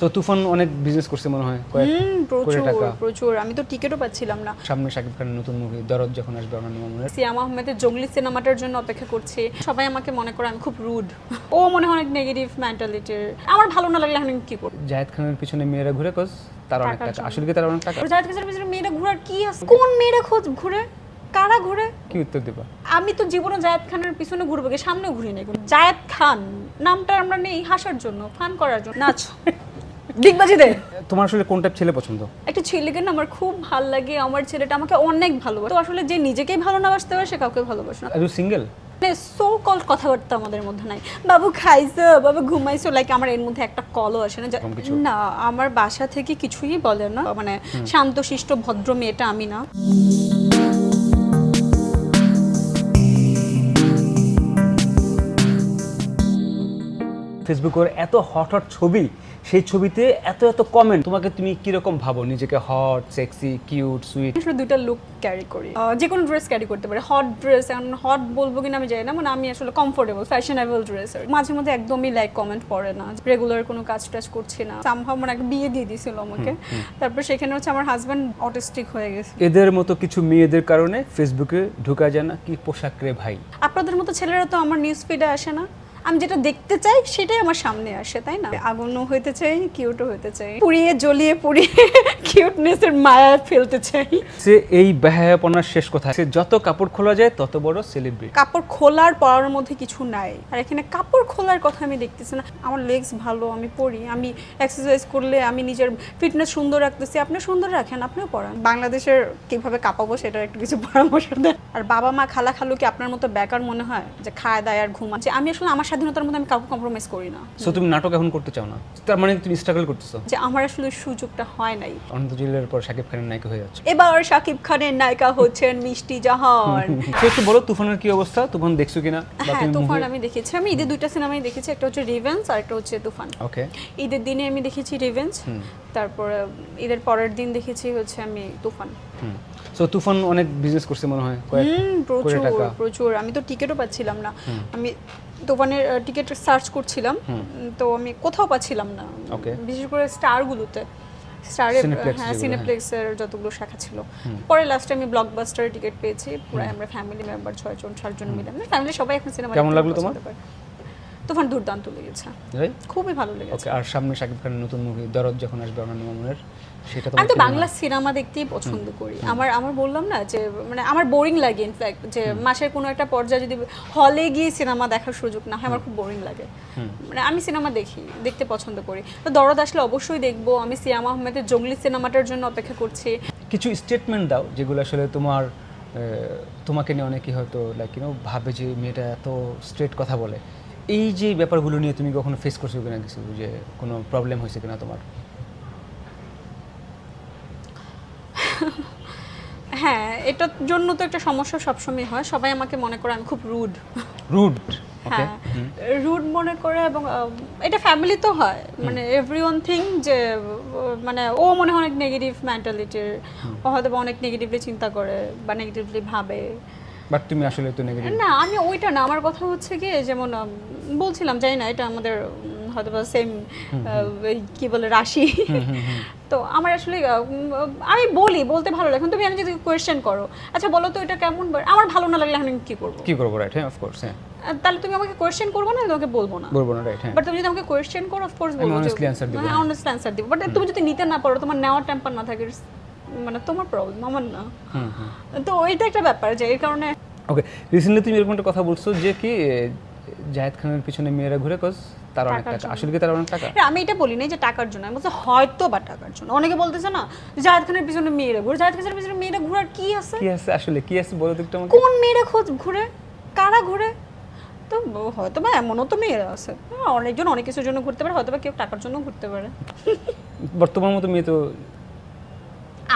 তো তুফান অনেক বিজনেস করছে মনে হয় কয়েক কোটি টাকা। প্রচুর আমি তো টিকিটও পাচ্ছিলাম না। সামনে শাকিব খানের নতুন মুভি দরদ যখন আসবে অনন্য মামুনের। সিয়াম আহমেদের জঙ্গলি সিনেমাটার জন্য অপেক্ষা করছি। সবাই আমাকে মনে করে আমি খুব রুড। ও মনে হয় অনেক নেগেটিভ মেন্টালিটির। আমার ভালো না লাগলে এখন কি করব? জায়েদ খানের পিছনে মেয়েরা ঘুরে কজ তার অনেক টাকা। আসলে কি তার অনেক টাকা? জায়েদ খানের পিছনে মেয়েরা ঘোরার কি আছে? কোন মেয়েরা ঘুরে? কারা ঘুরে? কি উত্তর দিবা? আমি তো জীবনে জায়েদ খানের পিছনে ঘুরবো, সামনে ঘুরি নাই। জায়েদ খান নামটা আমরা নেই হাসার জন্য, ফান করার জন্য। নাচ ডিগবাজি দে। তোমার আসলে কোন টাইপ ছেলে পছন্দ? একটা ছেলেকে না আমার খুব ভালো লাগে, আমার ছেলেটা আমাকে অনেক ভালোবাসে। তো আসলে যে নিজেকেই ভালো না বাসতে পারে সে কাউকে ভালোবাসে না। আর সিঙ্গেল সো কল কথাবার্তা আমাদের মধ্যে নাই। বাবু খাইছো, বাবু ঘুমাইছো, লাইক আমার এর মধ্যে একটা কলও আসে না। না, আমার বাসা থেকে কিছুই বলে না, মানে শান্তশিষ্ট ভদ্র মেয়েটা আমি না। ফেসবুকের এত হট হট ছবি, সেই ছবিতে এত এত কমেন্ট, তোমাকে তুমি কিরকম ভাবো নিজেকে? Hot, sexy, cute, sweet? আসলে দুইটা লুক ক্যারি করি, যে কোনো ড্রেস ক্যারি করতে পারে। হট ড্রেস, এখন হট বলবো কিনা আমি জানি না, মানে আমি আসলে কমফোর্টেবল ফ্যাশনেবল ড্রেস। মাঝে মধ্যে একদমই লাইক কমেন্ট পড়ে না, রেগুলার কোনো কাজ টাজ করছি না। সামহাউ মানে একটা বিয়ে দিয়ে দিয়েছিল আমাকে, তারপর সেখানে হচ্ছে আমার হাজব্যান্ড অটিস্টিক হয়ে গেছে। এদের মতো কিছু মেয়েদের কারণে ফেসবুকে ঢোকা যায় না। কি পোশাক রে ভাই! আপনাদের মতো ছেলেরা তো আমার নিউজ ফিডে আসে না, আমি যেটা দেখতে চাই সেটাই আমার সামনে আসে, তাই না? আগুনও হইতে চাই, কিউটও হইতে চাই, পুড়িয়ে জ্বলিয়ে কিউটনেসের মায়া ফেলতে চাই। সে এই বেহায়াপনার শেষ কথা, সে যত কাপড় খোলা যায় তত বড় সেলিব্রিটি। কাপড় খোলার পরার মধ্যে কিছু নাই, আর এখানে কাপড় খোলার কথা আমি দেখতেছি না। আমার লেগস ভালো, আমি পরি, আমি এক্সারসাইজ করলে আমি নিজের ফিটনেস সুন্দর রাখতেছি। আপনি সুন্দর রাখেন, আপনিও পড়ান। বাংলাদেশের কিভাবে কাঁপাবো সেটার একটু কিছু পরামর্শ দেন। আর বাবা মা খালা খালু কি আপনার মতো বেকার মনে হয় যে খায় দায় আর ঘুমা? যে আমি আসলে আমার স্বাধীনতার মধ্যে আমি কাউকে কম্প্রোমাইজ করি না। সো তুমি নাটক এখন করতে চাও না, তার মানে তুমি স্ট্রাগল করতেছো? যে আমার আসলে সুযোগটা হয় নাই। অনন্ত জলিলের পর শাকিব খানের নায়িকা হয়ে যাচ্ছে। এবার শাকিব খানের নায়িকা হচ্ছেন মিষ্টি জাহান। একটু বলো তুফানের কি অবস্থা? তুফান দেখছো কিনা? হ্যাঁ, তুফান আমি দেখেছি। আমি ঈদের দুইটা সিনেমাই দেখেছি, একটা হচ্ছে রিভেঞ্জ আর একটা হচ্ছে তুফান। ওকে। ঈদের দিনে আমি দেখেছি রিভেঞ্জ, তারপর ঈদের পরের দিন দেখেছি হচ্ছে আমি তুফান। সো তুফান অনেক বিজনেস করছে মনে হয় কয়েক কোটি টাকা। প্রচুর আমি তো টিকিটও পাচ্ছিলাম না। আমি তুফানের টিকিট সার্চ করছিলাম, তো আমি কোথাও পাচ্ছিলাম না, বিশেষ করে স্টারগুলোতে। স্টারে হ্যাঁ, সিনেপ্লেক্সের যতগুলো শাখা ছিল। পরে লাস্টে আমি ব্লকবাস্টারের টিকিট পেয়েছি। পুরো আমরা ফ্যামিলি মেম্বার 6 জন মিলে, আমরা ফ্যামিলি সবাই এখন সিনেমা। কেমন লাগলো তোমার? তুফান দুর্দান্ত লেগেছে, খুবই ভালো লেগেছে। আর সামনে শাকিব খানের নতুন মুভি দরদ যখন আসবে অনন্য মামুনের, সেটা তো আমি তো বাংলা সিনেমা দেখতেই পছন্দ করি। আমার বললাম না যে মানে আমার বোরিং লাগে, ইনফ্যাক্ট যে মাসের কোনো একটা পর্যায়ে যদি হলে গিয়ে সিনেমা দেখার সুযোগ না হয় আমার খুব বোরিং লাগে। মানে আমি সিনেমা দেখতে পছন্দ করি। তো দরদ আসলে অবশ্যই দেখবো। আমি সিয়াম আহমেদের জঙ্গলি সিনেমাটার জন্য অপেক্ষা করছি। কিছু স্টেটমেন্ট দাও যেগুলো আসলে তোমাকে নিয়ে অনেকেই হয়তো লাইক ভাবে যে মেয়েটা এত স্ট্রেট কথা বলে। এই যে ব্যাপারগুলো নিয়ে তুমি কখনো ফেস করছো কিনা, কিছু যে কোনো প্রবলেম হয়েছে কিনা তোমার? হ্যাঁ, এটার জন্য তো একটা সমস্যা সবসময় হয়। সবাই আমাকে মনে করে আমি খুব রুড। হ্যাঁ, রুড মনে করে, এবং এটা ফ্যামিলি তো হয়, মানে এভরিওয়ান থিং যে মানে ও মনে হয় অনেক নেগেটিভ মেন্টালিটির, ও হয়তো অনেক নেগেটিভলি চিন্তা করে বা নেগেটিভলি ভাবে। বাট তুমি আসলে তো নেগেটিভ না, আমি ওইটা না। আমার কথা হচ্ছে কি, যেমন বলছিলাম জানি না, এটা আমাদের হয়তো বা সেম কি বলে রাশি। তো আমার আসলে আমি বলতে ভালো লাগে। তুমি আমি যদি কোয়েশ্চেন করো, আচ্ছা বলো তো এটা কেমন, আমার ভালো না লাগলে এখন কি করবো? রাইট? হ্যাঁ, অফ কোর্স। হ্যাঁ, তাহলে তুমি আমাকে কোয়েশ্চেন করবে না, তোমাকে বলবো না। রাইট। হ্যাঁ, বাট তুমি যদি আমাকে কোয়েশ্চেন করো, অফ কোর্স বলবো, অনেস্টলি অ্যানসার দিব। হ্যাঁ, অনেস্টলি অ্যানসার দিব। বাট তুমি যদি নিতে না পারো, তোমার নেওয়ার টেম্পার না থাকে, মানে তোমার প্রবলেম, আমার না। তো ওইটা একটা ব্যাপার, যে এর কারণে। ওকে, রিসেন্টলি তুমি এরকম একটা কথা বলছো যে কি জায়েদ খানের পিছনে মেয়েরা ঘুরে কজ তার অনেক টাকা। আসলে কি তার অনেক টাকা? আমি এটা বলি নাই যে টাকার জন্য, আমি বলছি হয়তো বা টাকার জন্য। অনেকে বলতেছে না জায়েদ খানের পিছনে মেয়েরা ঘুরে, জায়েদ খানের পিছনে মেয়েরা ঘুরার কি আছে? আসলে কি আছে বলো তো একটু আমাকে। কোন মেয়েরা ঘুরে? কারা ঘুরে? তো হয়তো বা এমনও তো মেয়েরা আছে, অনেকজন অনেক কিছুর জন্য ঘুরতে পারে, হয়তো বা কেউ টাকার জন্য ঘুরতে পারে। বর্তমান মতো মেয়ে তো,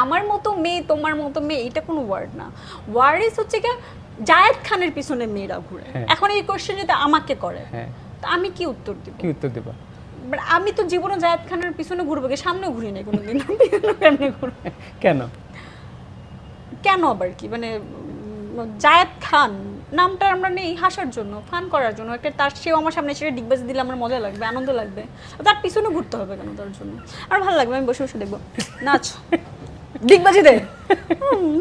আমার মতো মেয়ে, তোমার মতো মেয়ে, এটা কোনো ওয়ার্ড না। ওয়ার্ড ইজ হচ্ছে কি জায়েদ খানের পিছনে মেয়েরা ঘুরে। এখন এই কোশ্চেন যদি আমাকে করে, আমি কি উত্তর দিব? আমি তো জীবনে জায়েদ খানের পিছনে ঘুরবো, সামনে ঘুরি নাই কোনোদিন। কেন? কেন আবার কি, মানে জায়েদ খান নামটা আমরা নেই হাসার জন্য, ফান করার জন্য, একটা তার সেও আমার সামনে এসে ডিগবাজি দিলে আমার মজা লাগবে, আনন্দ লাগবে, তার পিছনে ঘুরতে হবে কেন তার জন্য, আর ভালো লাগবে, আমি বসে বসে দেখবো নাচ ডিগবাজি দে,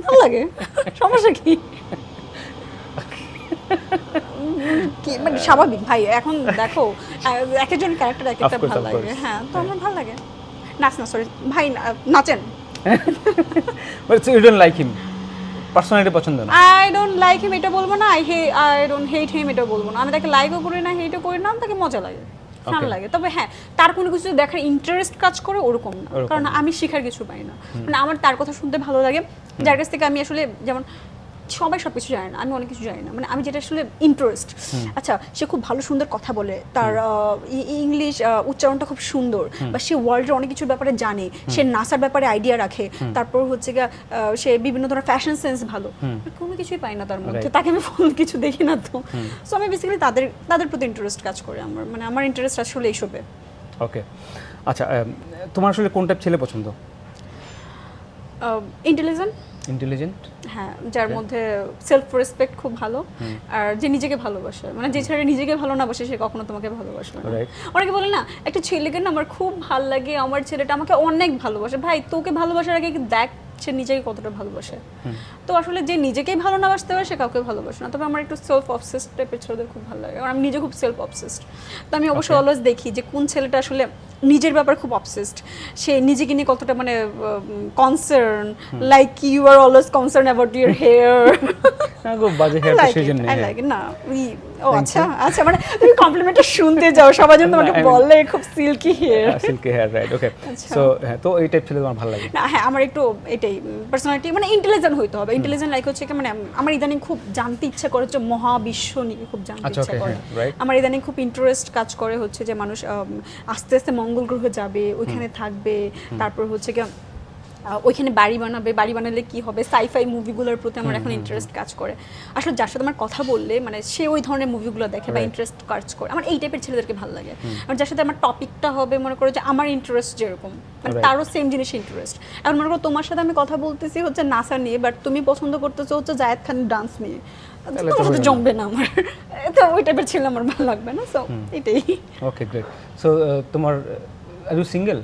ভালো লাগে, সমস্যা কি? কি মানে স্বাভাবিক ভাই, এখন দেখো এক একজন ক্যারেক্টার এক একটা Of course, ভালো of লাগে, course. হ্যাঁ তো আমার ভালো লাগে। নাচ না, সরি ভাই, নাচেন। But you don't like him, personality পছন্দ না? আই ডোন্ট লাইক হিম এটা বলবো না, আই ডোন্ট হেট হিম এটা বলবো না, আমি তাকে লাইকও করি না হেটও করি না, তাকে মজা লাগে, ভালো লাগে, তবে হ্যাঁ তার কোনো কিছু দেখার ইন্টারেস্ট কাজ করে ওরকম না, ওরকম কারণ আমি শেখার কিছু পাই না, মানে আমার তার কথা শুনতে ভালো লাগে, যার কাছ থেকে আমি আসলে যেমন সবাই সব কিছু জানে না, আমি অনেক কিছু জানি না, মানে আমি যেটা আসলে ইন্টারেস্ট, আচ্ছা সে খুব ভালো সুন্দর কথা বলে, তার ইংলিশ উচ্চারণটা খুব সুন্দর, বা সে ওয়ার্ল্ডের অনেক কিছুর ব্যাপারে জানে, সে নাসার ব্যাপারে আইডিয়া রাখে, তারপর হচ্ছে গিয়ে সে বিভিন্ন ধরনের ফ্যাশন সেন্স ভালো, কোনো কিছুই পাই না তার মধ্যে, তাকে আমি ফুল কিছু দেখি না তো, সো আমি বেসিক্যালি তাদের প্রতি ইন্টারেস্ট কাজ করে আমার, মানে আমার ইন্টারেস্ট আসলে এইসবে। ওকে, আচ্ছা তোমার আসলে কোন টাইপ ছেলে পছন্দ? ইন্টেলিজেন্ট, ইন্টেলিজেন্ট, হ্যাঁ যার মধ্যে সেলফ রেসপেক্ট খুব ভালো, আর যে নিজেকে ভালোবাসে, মানে যে ছেলে নিজেকে ভালো না বাসে সে কখনো তোমাকে ভালোবাসবে না। Right. অনেকে বলে না একটা ছেলেকে না আমার খুব ভালো লাগে, আমার ছেলেটা আমাকে অনেক ভালোবাসে, ভাই তোকে ভালোবাসার আগে কি দেখ সে নিজেকে কতটা ভালোবাসে, তো আসলে যে নিজেকেই ভালো না বাসতে পারে সে কাউকে ভালোবাসে না, তবে আমার একটু সেলফ অবসেসড টাইপের ছেলেদের খুব ভালো লাগে, কারণ আমি নিজে খুব সেলফ অবসেসড, তো আমি অবশ্যই অলওয়েজ দেখি যে কোন ছেলেটা আসলে নিজের ব্যাপারে খুব অবসেসড, সে নিজেকে নিয়ে কতটা মানে concern, like you are always concern about your hair, খুব বাজে হেয়ার, তো সেজন্য আই লাইক না ও আচ্ছা আচ্ছা, মানে তুমি কমপ্লিমেন্টটা শুনতে যাও, সবাই যেন তোমাকে বলে খুব silky hair, silky hair, right, okay, so হ্যাঁ, তো এই টাইপ ছেলে তোমার ভালো লাগে? না হ্যাঁ আমার একটু এটাই পার্সোনালিটি, মানে ইন্টেলিজেন্ট হইতে হবে, ইন্টেলিজেন্ট লাইক হচ্ছে কি, মানে আমার ইদানিং খুব জানতে ইচ্ছা করে হচ্ছে মহাবিশ্ব নিয়ে খুব জানতে আচ্ছা, ইচ্ছা okay, করে, হ্যাঁ, right. আমার ইদানিং খুব ইন্টারেস্ট কাজ করে হচ্ছে যে মানুষ আস্তে আস্তে মঙ্গল গ্রহে যাবে, ওইখানে থাকবে, তারপর হচ্ছে কি ওইখানে বাড়ি বানাবে, বাড়ি বানালে কি হবে, সাইফাই মুভিগুলোর প্রতি আমার এখন ইন্টারেস্ট কাজ করে, আসলে যার সাথে আমার কথা বললে মানে সে ওই ধরনের মুভিগুলো দেখে বা ইন্টারেস্ট কাজ করে, আমার এই টাইপের ছেলেদেরকে ভালো লাগে, আর যার সাথে আমার টপিকটা হবে মনে করো যে আমার ইন্টারেস্ট যেরকম, মানে তারও সেম জিনিস ইন্টারেস্ট, এখন মনে করো তোমার সাথে আমি কথা বলতেছি হচ্ছে নাসা নিয়ে, বাট তুমি পছন্দ করতেছো হচ্ছে জায়েদ খানের ডান্স নিয়ে, তোমার সাথে জমবে না আমার, তো ওই টাইপের ছেলে আমার ভালো লাগবে না, সো এটাই। ওকে, গ্রেট, সো তোমার are you single?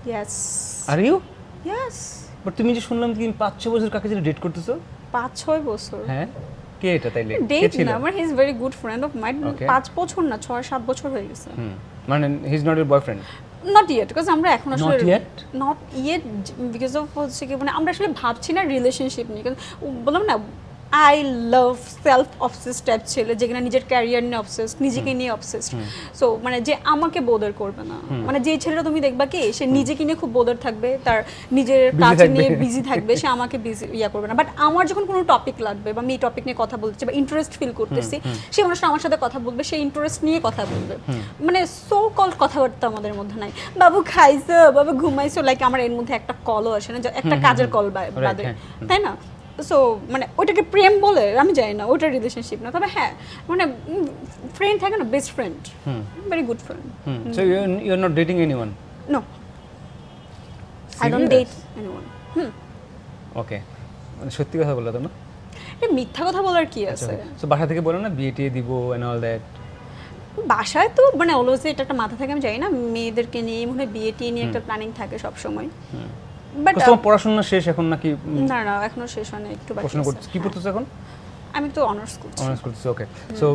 Yes are you? Yes. But তুমি যে শুনলাম তুমি 5-6 বছর কাকে যেন ডেট করতেছো? 5-6 বছর? হ্যাঁ, কে এটা তাইলে? কে ডেট ছিল? না, আমার he is very good friend of mine, Okay. 5 বছর না 6-7 বছর হয়ে গেছে। মানে he is not your boyfriend? Not yet, because আমরা এখন আসলে Not yet? Not yet, because of হচ্ছে কি মানে আমরা আসলে ভাবছি না রিলেশনশিপ নিয়ে, কারণ বললাম না I love self obsessed type ছেলে, যেখানে নিজের ক্যারিয়ার নিয়ে অবসেসড, নিজেকে নিয়ে অবসেসড, সো মানে যে আমাকে বোদার করবে না, মানে যে ছেলেটা তুমি দেখবা কি সে নিজেকে নিয়ে খুব বোদার থাকবে, তার নিজের কাজ নিয়ে বিজি থাকবে, সে আমাকে বিজি করবে না, বাট আমার যখন কোনো টপিক লাগবে বা আমি এই টপিক নিয়ে কথা বলছি বা ইন্টারেস্ট ফিল করতেছি, সেই মানুষটা আমার সাথে কথা বলবে, সেই ইন্টারেস্ট নিয়ে কথা বলবে, মানে সো কল কথাবার্তা আমাদের মধ্যে নাই, বাবু খাইছো, বাবু ঘুমাইছো, লাইক আমার এর মধ্যে একটা কলও আসে না, একটা কাজের কল বাদে, তাই না? সো মানে ওইটাকে প্রেম বলে আমি জানি না, ওইটা রিলেশনশিপ না, তবে হ্যাঁ মানে ফ্রেন্ড থাকে না, best friend, very good friend. So you are not dating anyone? No, I don't date anyone. Okay, মানে সত্যি কথা বললা তো না? এটা মিথ্যা কথা বলার কি আছে? সো বাসা থেকে বলো না বিয়ে টিয়ে দিব এন্ড অল দ্যাট? বাসায় তো মানে অলওয়েজ এটা একটা মাথা থাকে, আমি জানি না মেয়েদেরকে নিয়ে মনে হয় বিয়ে টিয়ে নিয়ে একটা প্ল্যানিং থাকে সব সময়, বাট তোমার পড়াশোনা শেষ এখন নাকি? না না এখনো শেষ হয়নি, একটু বাকি পড়াশোনা আছে। করতেছ, কি পড়তেছ এখন? আমি তো অনার্স করছি। অনার্স করতেছ, ওকে, সো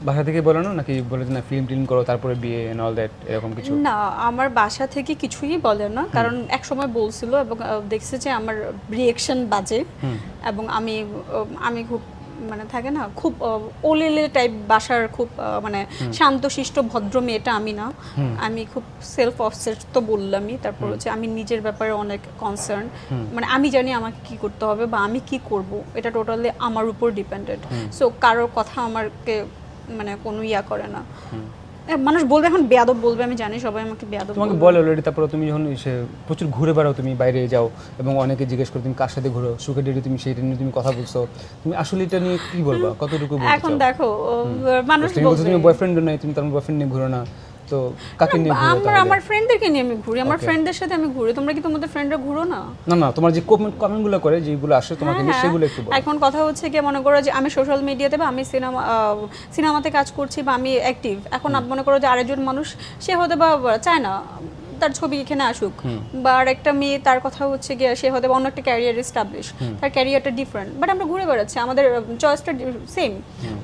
বাসা থেকে বলো না নাকি বলে যে না ফিল্ম টিল্ম করো তারপরে বিয়ে এন্ড অল দ্যাট, এরকম কিছু? না আমার বাসা থেকে কিছুই বলে না, কারণ এক সময় বলছিল এবং দেখছে যে আমার রিয়েকশন বাজে, এবং আমি খুব মানে থাকে না খুব ওলেলে টাইপ বাসার, খুব মানে শান্তশিষ্ট ভদ্র মেয়েটা আমি না, আমি খুব সেলফ অবসেসড তো বললামই, তারপর হচ্ছে আমি নিজের ব্যাপারে অনেক কনসার্ন, মানে আমি জানি আমাকে কি করতে হবে বা আমি কি করব এটা টোটালি আমার উপর ডিপেন্ডেন্ট, সো কারোর কথা আমাকে মানে কোনো ইয়া করে না, মানুষ বলবে এখন বেয়াদব বলবে, আমি জানি সবাই আমাকে বেয়াদব তোমাকে বলে অলরেডি, তারপরে তুমি যখন প্রচুর ঘুরে বেড়াও, তুমি বাইরে যাও এবং অনেকে জিজ্ঞেস করে তুমি কার সাথে ঘুরো, সুখে ডেটে তুমি সেইটা নিয়ে তুমি কথা বলছো, তুমি আসলে এটা নিয়ে কি বলবা, কতটুকু বলতে চাও? এখন দেখো মানুষ তুমি বলছো বলবে তুমি বয়ফ্রেন্ড নাই, তুমি তোমার বয়ফ্রেন্ড নিয়ে ঘুরো না, তো কাকে নিয়ে ঘুরো আমার তাহলে? আমার ফ্রেন্ডদেরকে নিয়ে আমি ঘুরি, আমার Okay. ফ্রেন্ডদের সাথে আমি ঘুরি। তোমরা কি তোমাদের ফ্রেন্ডরা ঘুরো না? না না, তোমার যে কমেন্টগুলো করে যেগুলো আসে তোমাকে নিয়ে হ্যাঁ, সেগুলো একটু বলো। এখন কথা হচ্ছে কি, মনে করো যে আমি সোশ্যাল মিডিয়াতে বা আমি সিনেমাতে কাজ করছি বা আমি অ্যাক্টিভ, এখন মনে করো যে আরেকজন মানুষ সে হয়তো বা চায় না তার ছবি এখানে আসুক, বা আর একটা মেয়ে তার কথা হচ্ছে গিয়ে সে হয়তো বা অন্য একটা ক্যারিয়ার এস্টাবলিশ, তার ক্যারিয়ারটা ডিফারেন্ট, বাট আমরা ঘুরে বেড়াচ্ছি, আমাদের চয়েসটা সেম,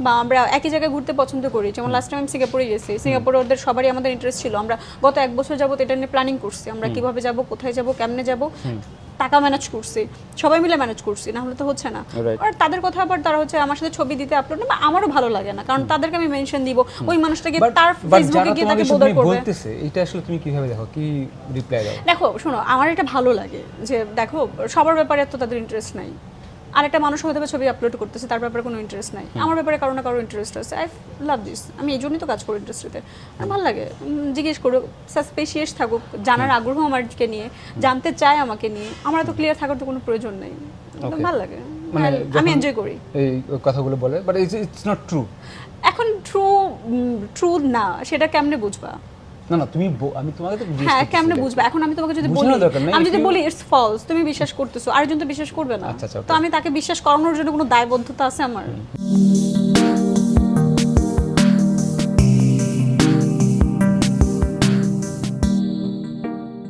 বা আমরা একই জায়গায় ঘুরতে পছন্দ করি। যেমন লাস্ট টাইম আমি সিঙ্গাপুরে গেছি, সিঙ্গাপুরে ওদের সবারই আমাদের ইন্টারেস্ট ছিল, আমরা গত 1 বছর যাবত এটা নিয়ে প্ল্যানিং করছি, আমরা কিভাবে যাব, কোথায় যাব, কেমনে যাব, টাকা ম্যানেজ করছি, সবাই মিলে ম্যানেজ করছি, না হলে তো হচ্ছে না। Right. আর তাদের কথা আবার তারা হচ্ছে আমার সাথে ছবি দিতে আপলোড না, বা আমারও ভালো লাগে না, কারণ তাদেরকে আমি মেনশন দিব, ওই মানুষটাকে তার ফেসবুকে গিয়ে তাকে বোদার করবে। বলতেছে এটা আসলে তুমি কিভাবে দেখো, কি রিপ্লাই দাও? দেখো শোনো, আমার এটা ভালো লাগে যে দেখো সবার ব্যাপারে তো তাদের ইন্টারেস্ট নাই, আর একটা মানুষ হয়তো বা ছবি আপলোড করতেছে তার ব্যাপারে কোনো ইন্টারেস্ট নাই, আমার ব্যাপারে কারো না কারো ইন্টারেস্ট আছে। আই লাভ দিস, আমি এই জন্যই তো কাজ করি ইন্ডাস্ট্রিতে, আর ভালো লাগে। জিজ্ঞেস করুক, সাসপেশিয়াস থাকুক, জানার আগ্রহ আমাকে নিয়ে, জানতে চায় আমাকে নিয়ে, আমার তো ক্লিয়ার থাকার তো কোনো প্রয়োজন নেই, Okay. ভালো লাগে, মানে আমি যখন এনজয় করি। এই কথাগুলো বলে, বাট ইটস নট ট্রু। এখন ট্রু না, সেটা কেমনে বুঝবা? না না, তুমি আমি তোমাকে তো জিজ্ঞেস হ্যাঁ, করতেছি কেমনে এটা। বুঝবা? এখন আমি তোমাকে যদি বলি, বোঝানোর দরকার নেই, আমি যদি if you- বলি ইটস ফলস, তুমি বিশ্বাস করতেছো, আরেকজন তো বিশ্বাস করবে না, আচ্ছা, আচ্ছা, okay. তো আমি তাকে বিশ্বাস করানোর জন্য কোনো দায়বদ্ধতা আছে আমার?